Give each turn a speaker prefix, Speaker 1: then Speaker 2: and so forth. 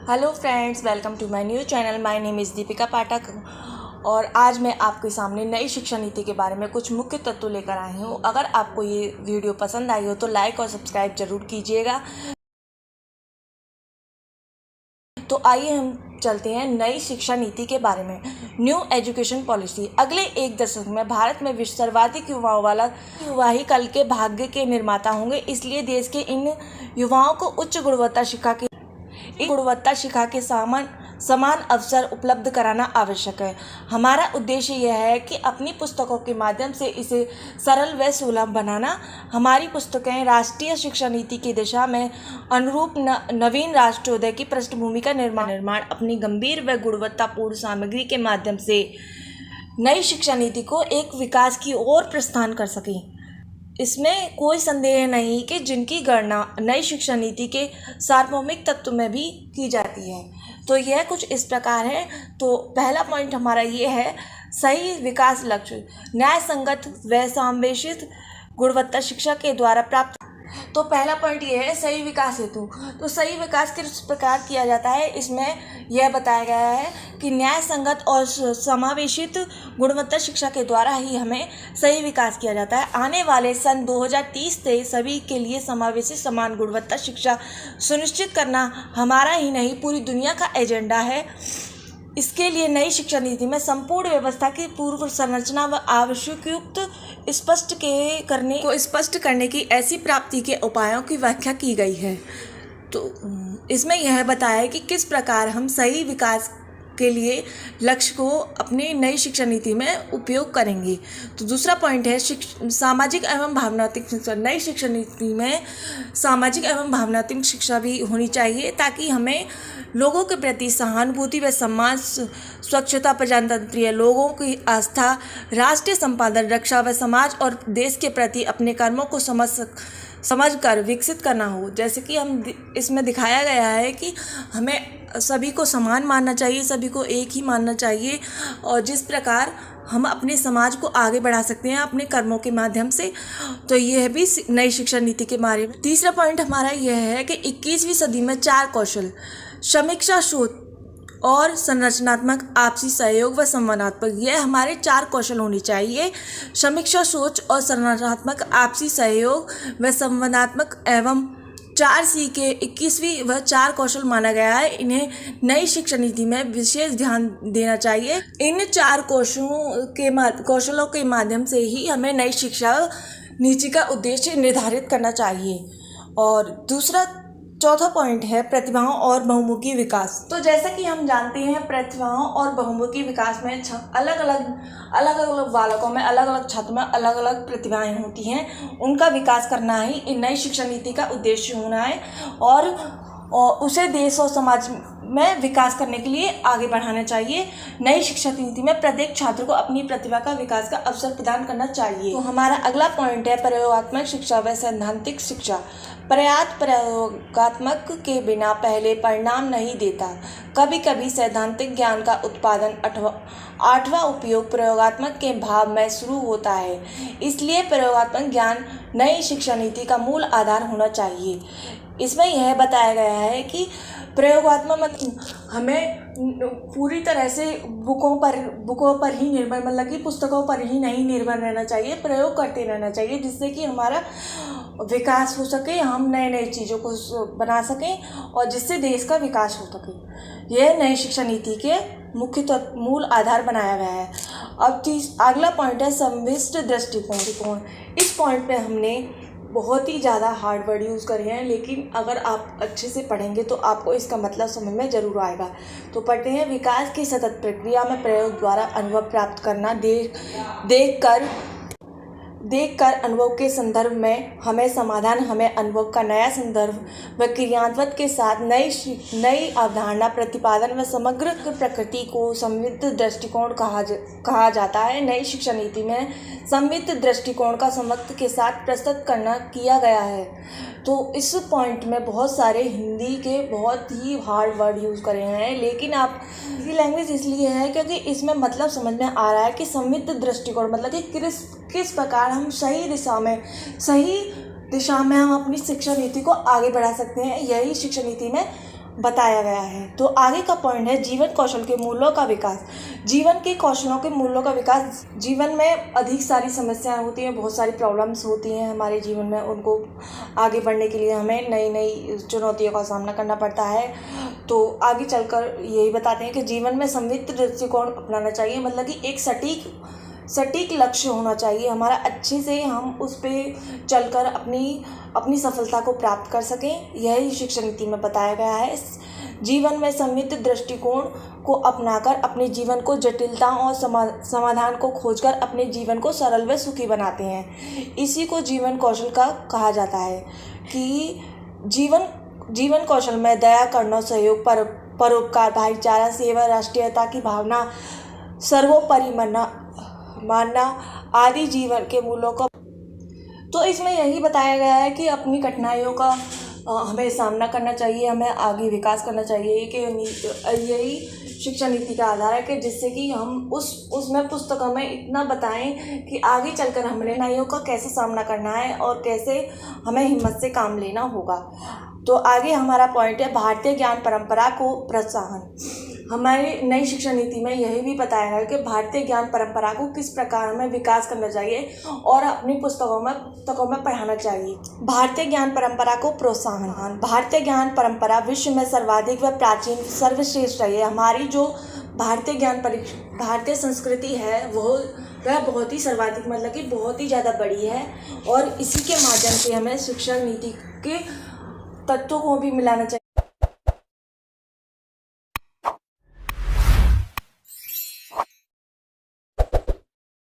Speaker 1: Hello friends, welcome to my new channel. My name is Deepika Pathak और आज मैं आपके सामने नई शिक्षा नीति के बारे में कुछ मुख्य तत्व लेकर आई हूँ। अगर आपको ये वीडियो पसंद आई हो तो लाइक और सब्सक्राइब जरूर कीजिएगा। तो आइए हम चलते हैं नई शिक्षा नीति के बारे में। न्यू एजुकेशन पॉलिसी अगले एक दशक में भारत में विश्व सर्वाधिक युवाओं वाला युवा ही कल के भाग्य के निर्माता होंगे। इसलिए देश के इन युवाओं को उच्च गुणवत्ता शिक्षा के समान अवसर उपलब्ध कराना आवश्यक है। हमारा उद्देश्य यह है कि अपनी पुस्तकों के माध्यम से इसे सरल व सुलभ बनाना। हमारी पुस्तकें राष्ट्रीय शिक्षा नीति की दिशा में अनुरूप नवीन राष्ट्रोदय की पृष्ठभूमि का निर्माण अपनी गंभीर व गुणवत्तापूर्ण सामग्री के माध्यम से नई शिक्षा नीति को एक विकास की ओर प्रस्थान कर सकें। इसमें कोई संदेह नहीं कि जिनकी गणना नई शिक्षा नीति के सार्वभौमिक तत्व में भी की जाती है। तो यह कुछ इस प्रकार है। तो पहला पॉइंट हमारा ये है, सही विकास लक्ष्य न्याय संगत व समावेशित गुणवत्ता शिक्षा के द्वारा प्राप्त। तो पहला पॉइंट ये है सही विकास हेतु। तो सही विकास किस प्रकार किया जाता है, इसमें यह बताया गया है कि न्याय संगत और समावेशित गुणवत्ता शिक्षा के द्वारा ही हमें सही विकास किया जाता है। आने वाले सन 2030 से सभी के लिए समावेशी समान गुणवत्ता शिक्षा सुनिश्चित करना हमारा ही नहीं पूरी दुनिया का एजेंडा है। इसके लिए नई शिक्षा नीति में संपूर्ण व्यवस्था की पूर्व संरचना व आवश्यकयुक्त स्पष्ट करने की ऐसी प्राप्ति के उपायों की व्याख्या की गई है। तो इसमें यह बताया है कि किस प्रकार हम सही विकास के लिए लक्ष्य को अपनी नई शिक्षा नीति में उपयोग करेंगे। तो दूसरा पॉइंट है सामाजिक एवं भावनात्मक शिक्षा। नई शिक्षा नीति में सामाजिक एवं भावनात्मक शिक्षा भी होनी चाहिए ताकि हमें लोगों के प्रति सहानुभूति व सम्मान, स्वच्छता, प्रजातंत्रीय लोगों की आस्था, राष्ट्रीय संपादन, रक्षा व समाज और देश के प्रति अपने कर्मों को समझकर विकसित करना हो। जैसे कि हम इसमें दिखाया गया है कि हमें सभी को समान मानना चाहिए, सभी को एक ही मानना चाहिए और जिस प्रकार हम अपने समाज को आगे बढ़ा सकते हैं अपने कर्मों के माध्यम से। तो यह भी नई शिक्षा नीति के बारे में। तीसरा पॉइंट हमारा यह है कि 21वीं सदी में 4 कौशल समीक्षा, शोध और संरचनात्मक, आपसी सहयोग व संवादात्मक, यह हमारे 4 कौशल होने चाहिए। समीक्षा, सोच और संरचनात्मक, आपसी सहयोग व संवादात्मक एवं 4C के 21वीं व 4 कौशल माना गया है। इन्हें नई शिक्षा नीति में विशेष ध्यान देना चाहिए। इन 4 कौशलों के माध्यम से ही हमें नई शिक्षा नीति का उद्देश्य निर्धारित करना चाहिए। और चौथा पॉइंट है प्रतिभाओं और बहुमुखी विकास। तो जैसा कि हम जानते हैं प्रतिभाओं और बहुमुखी विकास में अलग अलग बालकों में, अलग अलग छात्रों में अलग अलग प्रतिभाएं होती हैं। उनका विकास करना ही इन नई शिक्षा नीति का उद्देश्य होना है और उसे देश और समाज में विकास करने के लिए आगे बढ़ाना चाहिए। नई शिक्षा नीति में प्रत्येक छात्र को अपनी प्रतिभा का विकास का अवसर प्रदान करना चाहिए। तो हमारा अगला पॉइंट है प्रयोगात्मक शिक्षा व सैद्धांतिक शिक्षा। पर्याप्त प्रयोगात्मक के बिना पहले परिणाम नहीं देता। कभी कभी सैद्धांतिक ज्ञान का उत्पादन 8वां उपयोग प्रयोगात्मक के भाव में शुरू होता है। इसलिए प्रयोगात्मक ज्ञान नई शिक्षा नीति का मूल आधार होना चाहिए। इसमें यह बताया गया है कि प्रयोगात्मक हमें पूरी तरह से बुकों पर ही निर्भर, मतलब कि पुस्तकों पर ही नहीं निर्भर रहना चाहिए, प्रयोग करते रहना चाहिए जिससे कि हमारा विकास हो सके, हम नए नए चीज़ों को बना सकें और जिससे देश का विकास हो सके। यह नई शिक्षा नीति के मुख्य मूल आधार बनाया गया है। अब अगला पॉइंट है समविष्ट दृष्टिकोण। इस पॉइंट पे हमने बहुत ही ज़्यादा हार्ड वर्ड यूज़ करे हैं, लेकिन अगर आप अच्छे से पढ़ेंगे तो आपको इसका मतलब समझ में ज़रूर आएगा। तो पढ़ते हैं विकास की सतत प्रक्रिया में प्रयोग द्वारा अनुभव प्राप्त करना, देख कर अनुभव के संदर्भ में हमें अनुभव का नया संदर्भ व क्रियान्वयन के साथ नई अवधारणा प्रतिपादन व समग्र प्रकृति को समवित दृष्टिकोण कहा जाता है। नई शिक्षा नीति में समवित दृष्टिकोण का समक्ष के साथ प्रस्तुत किया गया है। तो इस पॉइंट में बहुत सारे हिंदी के बहुत ही हार्ड वर्ड यूज़ करे हैं, लेकिन आप ये लैंग्वेज इसलिए है क्योंकि इसमें मतलब समझ में आ रहा है कि समवित दृष्टिकोण मतलब कि किस प्रकार हम सही दिशा में हम अपनी शिक्षा नीति को आगे बढ़ा सकते हैं। यही शिक्षा नीति में बताया गया है। तो आगे का पॉइंट है जीवन कौशल के मूल्यों का विकास। जीवन के कौशलों के मूल्यों का विकास। जीवन में अधिक सारी समस्याएं होती हैं, बहुत सारी प्रॉब्लम्स होती हैं हमारे जीवन में। उनको आगे बढ़ने के लिए हमें नई नई चुनौतियों का सामना करना पड़ता है। तो आगे चलकर यही बताते हैं कि जीवन में संवित दृष्टिकोण अपनाना चाहिए, मतलब कि एक सटीक लक्ष्य होना चाहिए हमारा, अच्छे से हम उस पर चलकर अपनी सफलता को प्राप्त कर सकें। यही शिक्षा नीति में बताया गया है। जीवन में संमित दृष्टिकोण को अपनाकर अपने जीवन को जटिलताओं और समाधान को खोजकर अपने जीवन को सरल व सुखी बनाते हैं। इसी को जीवन कौशल का कहा जाता है कि जीवन कौशल में दया, करुणा, सहयोग, परोपकार, भाईचारा, सेवा, राष्ट्रीयता की भावना, सर्वोपरि मानना आदि जीवन के मूल्यों को। तो इसमें यही बताया गया है कि अपनी कठिनाइयों का हमें सामना करना चाहिए, हमें आगे विकास करना चाहिए। कि यही शिक्षा नीति का आधार है कि जिससे कि हम उसमें पुस्तकों में इतना बताएं कि आगे चलकर हमें कठिनाइयों का कैसे सामना करना है और कैसे हमें हिम्मत से काम लेना होगा। तो आगे हमारा पॉइंट है भारतीय ज्ञान परंपरा को प्रोत्साहन। हमारी नई शिक्षा नीति में यही भी बताया है कि भारतीय ज्ञान परंपरा को किस प्रकार हमें विकास करना चाहिए और अपनी पुस्तकों में पढ़ाना चाहिए। भारतीय ज्ञान परंपरा को प्रोत्साहन। भारतीय ज्ञान परंपरा विश्व में सर्वाधिक व प्राचीन सर्वश्रेष्ठ है। हमारी जो भारतीय संस्कृति है वह बहुत ही सर्वाधिक, मतलब कि बहुत ही ज़्यादा बड़ी है। और इसी के माध्यम से हमें शिक्षा नीति के तत्वों को भी मिलाना चाहिए।